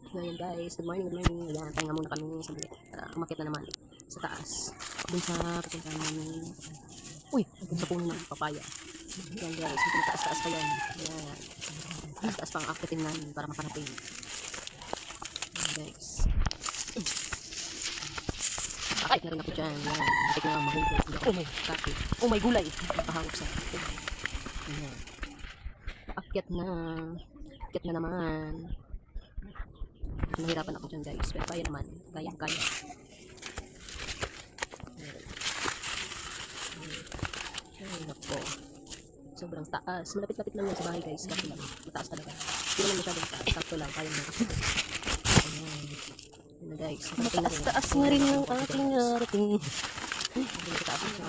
So ayan guys, good morning, good morning. Ayan, pahinga muna kami sa bilik. Umakit na naman sa taas. Dun sa pupuntahan namin. Uy, dun sa puno ng papaya. Ayan guys, dun taas-taas pa yan. Ayan. Taas-taas pa ang akitin namin para makarating. Ayan guys. Akit na rin ako dyan. Ayan, hindi ko na mahulog. Oh my kakit. Oh my gulay. Pahawak sa akin. Ayan. Paakyat na. Akyat na naman. Nahirapan ako dyan guys, pero kaya naman, kaya. Ay nako, sobrang taas, malapit-lapit lang yan sa bahay guys, kasi lang, mataas talaga, hindi naman masyadong taas, sakto lang, kaya naman. Ayan, yun guys, mataas nga rin yung aking narating. Mataas na siya,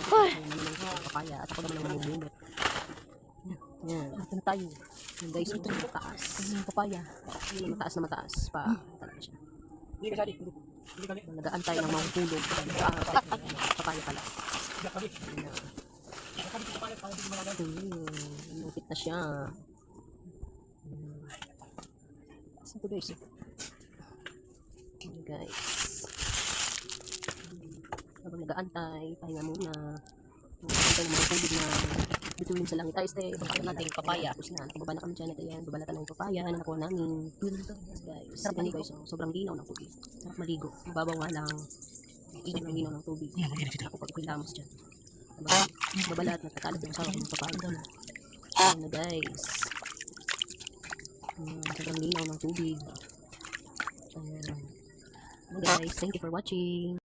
papaya, at ako naman ang mamumulot. Yan, ito na tayo. Yan guys, ito yung mataas. Yung papaya. Yung mataas na mataas pa. Talaga siya. Nagaantay ng mahulog. Papaya pala. Lupit na siya. Saan ito guys? Yan guys. Habang nagaantay, pahinga muna. Nagaantay ng mahulog na bituin sa langit. Guys, baka natin yung papaya. Tapos na, nakababa na kami dyan. Ito yan, babalatan na yung papaya na nakuha namin. Guys, sarap na guys. Sobrang linaw ng tubig. Sarap maligo. Ibabaw nga lang. Sobrang linaw ng tubig. Ako pag ako'y lamos dyan. Babalat, nagkakalat yung sawa ko ng papaya. Ayan na guys. Sobrang linaw ng tubig. Ayan. Guys, thank you for watching.